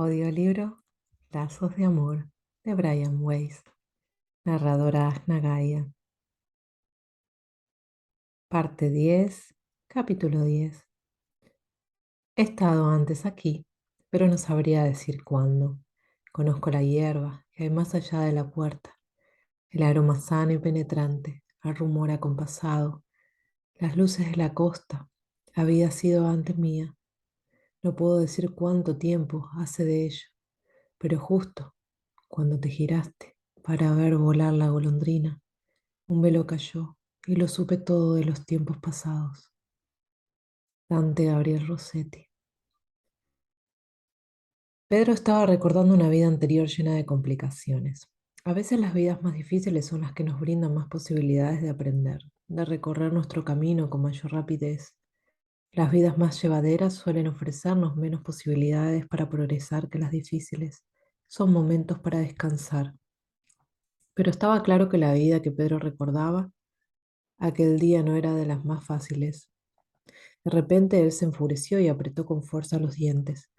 Audiolibro Lazos de Amor de Brian Weiss, narradora Asna Gaia. Parte 10, capítulo 10. He estado antes aquí, pero no sabría decir cuándo. Conozco la hierba que hay más allá de la puerta, el aroma sano y penetrante, el rumor acompasado, las luces de la costa. Había sido antes mía. No puedo decir cuánto tiempo hace de ello, pero justo cuando te giraste para ver volar la golondrina, un velo cayó y lo supe todo de los tiempos pasados. Dante Gabriel Rossetti. Pedro estaba recordando una vida anterior llena de complicaciones. A veces las vidas más difíciles son las que nos brindan más posibilidades de aprender, de recorrer nuestro camino con mayor rapidez. Las vidas más llevaderas suelen ofrecernos menos posibilidades para progresar que las difíciles. Son momentos para descansar. Pero estaba claro que la vida que Pedro recordaba aquel día no era de las más fáciles. De repente él se enfureció y apretó con fuerza los dientes.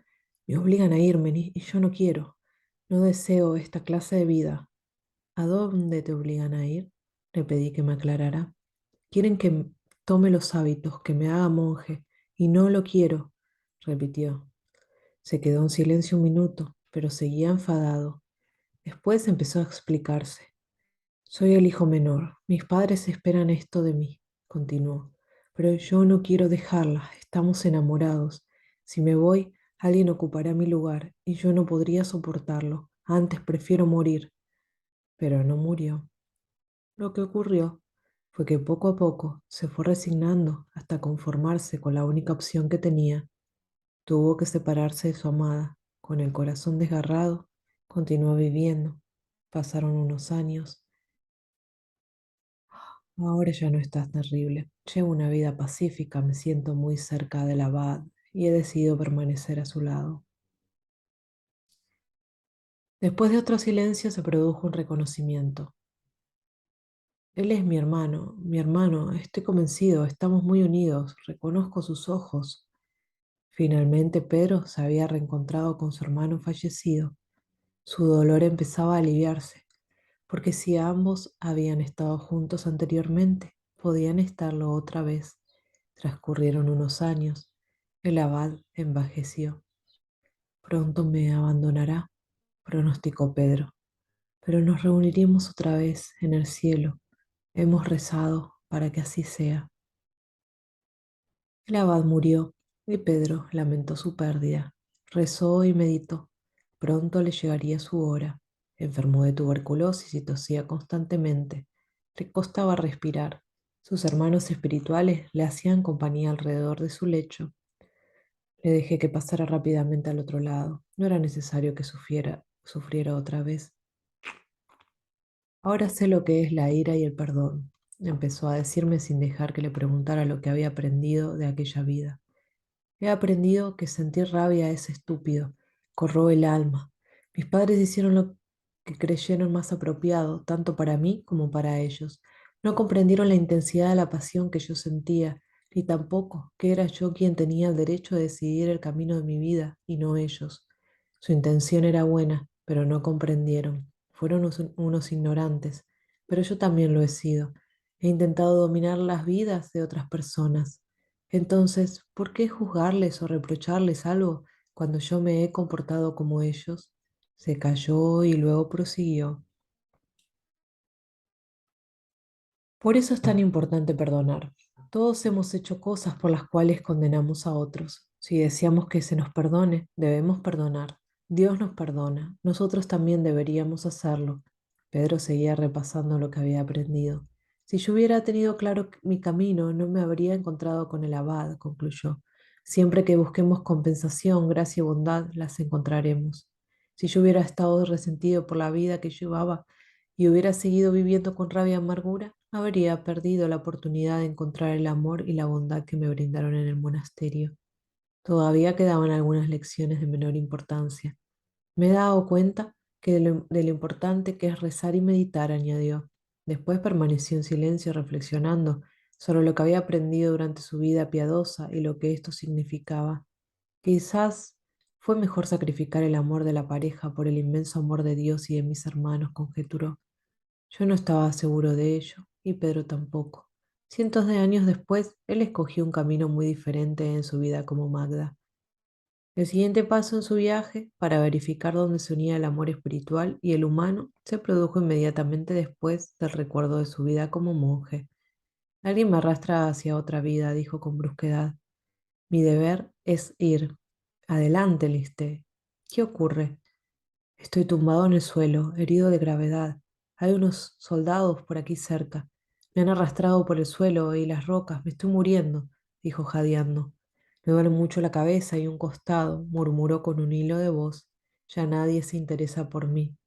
Me obligan a irme y yo no quiero. No deseo esta clase de vida. ¿A dónde te obligan a ir? Le pedí que me aclarara. Quieren que tome los hábitos, que me haga monje, y no lo quiero, repitió. Se quedó en silencio un minuto, pero seguía enfadado. Después empezó a explicarse. Soy el hijo menor. Mis padres esperan esto de mí, continuó. Pero yo no quiero dejarla. Estamos enamorados. Si me voy, alguien ocupará mi lugar y yo no podría soportarlo. Antes prefiero morir. Pero no murió. Lo que ocurrió fue que poco a poco se fue resignando hasta conformarse con la única opción que tenía. Tuvo que separarse de su amada. Con el corazón desgarrado, continuó viviendo. Pasaron unos años. Ahora ya no estás terrible. Llevo una vida pacífica, me siento muy cerca del abad y he decidido permanecer a su lado. Después de otro silencio se produjo un reconocimiento. Él es mi hermano, estoy convencido, estamos muy unidos, reconozco sus ojos. Finalmente Pedro se había reencontrado con su hermano fallecido. Su dolor empezaba a aliviarse, porque si ambos habían estado juntos anteriormente, podían estarlo otra vez. Transcurrieron unos años. El abad envejeció. Pronto me abandonará, pronosticó Pedro, pero nos reuniremos otra vez en el cielo. Hemos rezado para que así sea. El abad murió y Pedro lamentó su pérdida. Rezó y meditó. Pronto le llegaría su hora. Enfermó de tuberculosis y tosía constantemente. Le costaba respirar. Sus hermanos espirituales le hacían compañía alrededor de su lecho. Le dejé que pasara rápidamente al otro lado. No era necesario que sufriera otra vez. Ahora sé lo que es la ira y el perdón, empezó a decirme sin dejar que le preguntara lo que había aprendido de aquella vida. He aprendido que sentir rabia es estúpido, corroe el alma. Mis padres hicieron lo que creyeron más apropiado, tanto para mí como para ellos. No comprendieron la intensidad de la pasión que yo sentía, ni tampoco que era yo quien tenía el derecho de decidir el camino de mi vida y no ellos. Su intención era buena, pero no comprendieron. Fueron unos ignorantes, pero yo también lo he sido. He intentado dominar las vidas de otras personas. Entonces, ¿por qué juzgarles o reprocharles algo cuando yo me he comportado como ellos? Se calló y luego prosiguió. Por eso es tan importante perdonar. Todos hemos hecho cosas por las cuales condenamos a otros. Si deseamos que se nos perdone, debemos perdonar. Dios nos perdona, nosotros también deberíamos hacerlo. Pedro seguía repasando lo que había aprendido. Si yo hubiera tenido claro mi camino, no me habría encontrado con el abad, concluyó. Siempre que busquemos compensación, gracia y bondad, las encontraremos. Si yo hubiera estado resentido por la vida que llevaba, y hubiera seguido viviendo con rabia y amargura, habría perdido la oportunidad de encontrar el amor y la bondad que me brindaron en el monasterio. Todavía quedaban algunas lecciones de menor importancia. Me he dado cuenta que de lo importante que es rezar y meditar, añadió. Después permaneció en silencio reflexionando sobre lo que había aprendido durante su vida piadosa y lo que esto significaba. Quizás Fue mejor sacrificar el amor de la pareja por el inmenso amor de Dios y de mis hermanos, conjeturó. Yo no estaba seguro de ello, y Pedro tampoco. Cientos de años después, él escogió un camino muy diferente en su vida como Magda. El siguiente paso en su viaje, para verificar dónde se unía el amor espiritual y el humano, se produjo inmediatamente después del recuerdo de su vida como monje. Alguien me arrastra hacia otra vida, dijo con brusquedad. Mi deber es ir. Adelante, listé. ¿Qué ocurre? Estoy tumbado en el suelo, herido de gravedad. Hay unos soldados por aquí cerca. Me han arrastrado por el suelo y las rocas. Me estoy muriendo, dijo jadeando. Me duele mucho la cabeza y un costado, murmuró con un hilo de voz. Ya nadie se interesa por mí.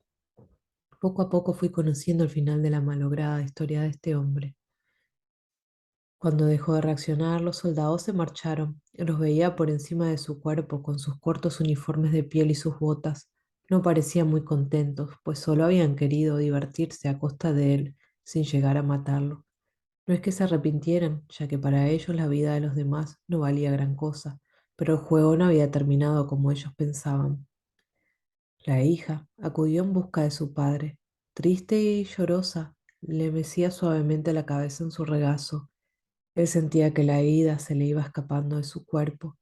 Poco a poco fui conociendo el final de la malograda historia de este hombre. Cuando dejó de reaccionar, los soldados se marcharon. Los veía por encima de su cuerpo, con sus cortos uniformes de piel y sus botas. No parecían muy contentos, pues solo habían querido divertirse a costa de él, sin llegar a matarlo. No es que se arrepintieran, ya que para ellos la vida de los demás no valía gran cosa, pero el juego no había terminado como ellos pensaban. La hija acudió en busca de su padre. Triste y llorosa, le mecía suavemente la cabeza en su regazo. Él sentía que la herida se le iba escapando de su cuerpo.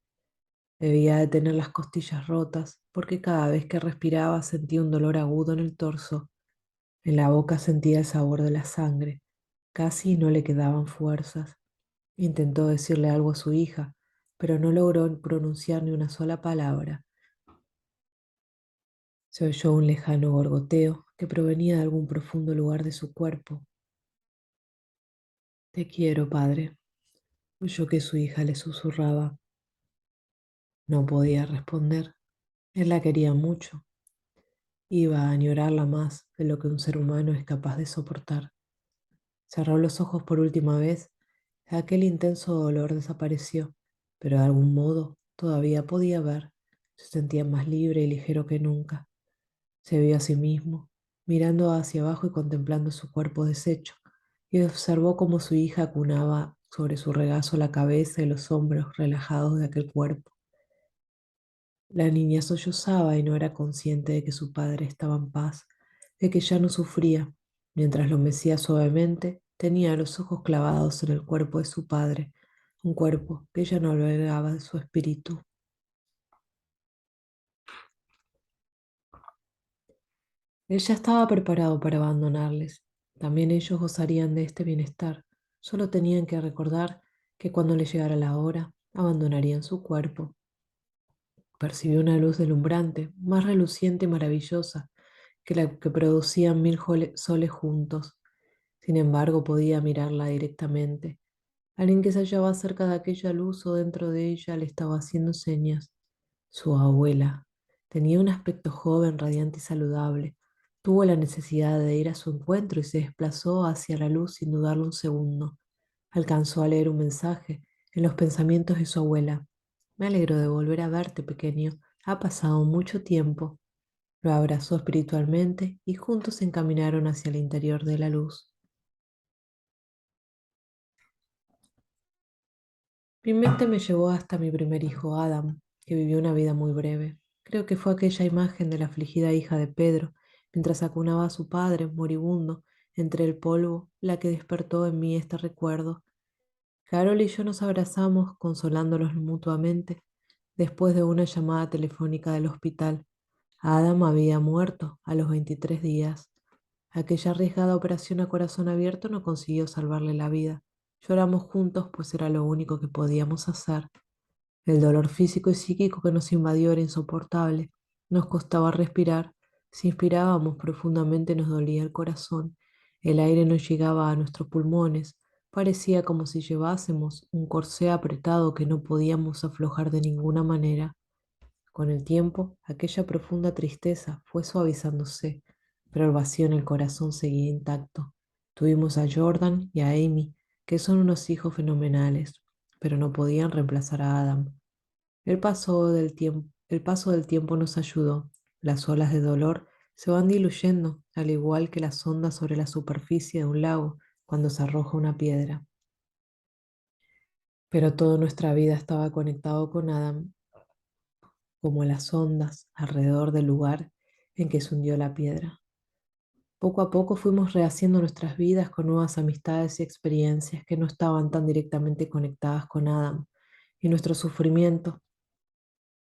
Debía de tener las costillas rotas, porque cada vez que respiraba sentía un dolor agudo en el torso. En la boca sentía el sabor de la sangre. Casi no le quedaban fuerzas. Intentó decirle algo a su hija, pero no logró pronunciar ni una sola palabra. Se oyó un lejano gorgoteo que provenía de algún profundo lugar de su cuerpo. Te quiero, padre, oyó que su hija le susurraba. No podía responder. Él la quería mucho. Iba a añorarla más de lo que un ser humano es capaz de soportar. Cerró los ojos por última vez. Aquel intenso dolor desapareció, pero de algún modo todavía podía ver. Se sentía más libre y ligero que nunca. Se vio a sí mismo, mirando hacia abajo y contemplando su cuerpo deshecho, y observó cómo su hija acunaba sobre su regazo la cabeza y los hombros relajados de aquel cuerpo. La niña sollozaba y no era consciente de que su padre estaba en paz, de que ya no sufría. Mientras lo mecía suavemente, tenía los ojos clavados en el cuerpo de su padre, un cuerpo que ya no albergaba de su espíritu. Él ya estaba preparado para abandonarles. También ellos gozarían de este bienestar. Solo tenían que recordar que cuando le llegara la hora, abandonarían su cuerpo. Percibió una luz deslumbrante, más reluciente y maravillosa que la que producían mil soles juntos. Sin embargo, podía mirarla directamente. Alguien que se hallaba cerca de aquella luz o dentro de ella le estaba haciendo señas. Su abuela tenía un aspecto joven, radiante y saludable. Tuvo la necesidad de ir a su encuentro y se desplazó hacia la luz sin dudarlo un segundo. Alcanzó a leer un mensaje en los pensamientos de su abuela. Me alegro de volver a verte, pequeño. Ha pasado mucho tiempo. Lo abrazó espiritualmente y juntos se encaminaron hacia el interior de la luz. Mi mente me llevó hasta mi primer hijo, Adam, que vivió una vida muy breve. Creo que fue aquella imagen de la afligida hija de Pedro, mientras acunaba a su padre, moribundo, entre el polvo, la que despertó en mí este recuerdo. Carol y yo nos abrazamos, consolándolos mutuamente, después de una llamada telefónica del hospital. Adam había muerto a los 23 días. Aquella arriesgada operación a corazón abierto no consiguió salvarle la vida. Lloramos juntos, pues era lo único que podíamos hacer. El dolor físico y psíquico que nos invadió era insoportable. Nos costaba respirar. Si inspirábamos profundamente nos dolía el corazón. El aire no llegaba a nuestros pulmones. Parecía como si llevásemos un corsé apretado que no podíamos aflojar de ninguna manera. Con el tiempo, aquella profunda tristeza fue suavizándose, pero el vacío en el corazón seguía intacto. Tuvimos a Jordan y a Amy, que son unos hijos fenomenales, pero no podían reemplazar a Adam. El paso del tiempo nos ayudó. Las olas de dolor se van diluyendo, al igual que las ondas sobre la superficie de un lago cuando se arroja una piedra. Pero toda nuestra vida estaba conectado con Adam. como las ondas alrededor del lugar en que se hundió la piedra. Poco a poco fuimos rehaciendo nuestras vidas con nuevas amistades y experiencias que no estaban tan directamente conectadas con Adam y nuestro sufrimiento,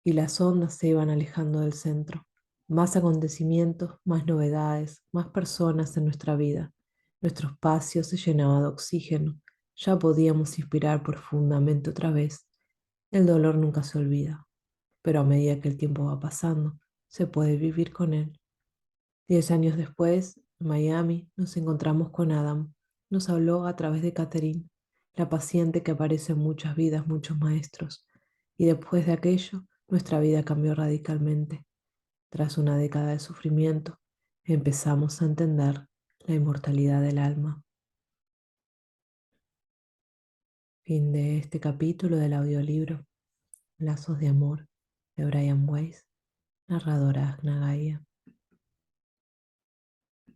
y las ondas se iban alejando del centro. Más acontecimientos, más novedades, más personas en nuestra vida. Nuestro espacio se llenaba de oxígeno. Ya podíamos inspirar profundamente otra vez. El dolor nunca se olvida, pero a medida que el tiempo va pasando, se puede vivir con él. 10 años después, en Miami, nos encontramos con Adam. Nos habló a través de Catherine, la paciente que aparece en muchas vidas, muchos maestros. Y después de aquello, nuestra vida cambió radicalmente. Tras una década de sufrimiento, empezamos a entender la inmortalidad del alma. Fin de este capítulo del audiolibro Lazos de Amor de Brian Weiss, narradora Agna Gaia.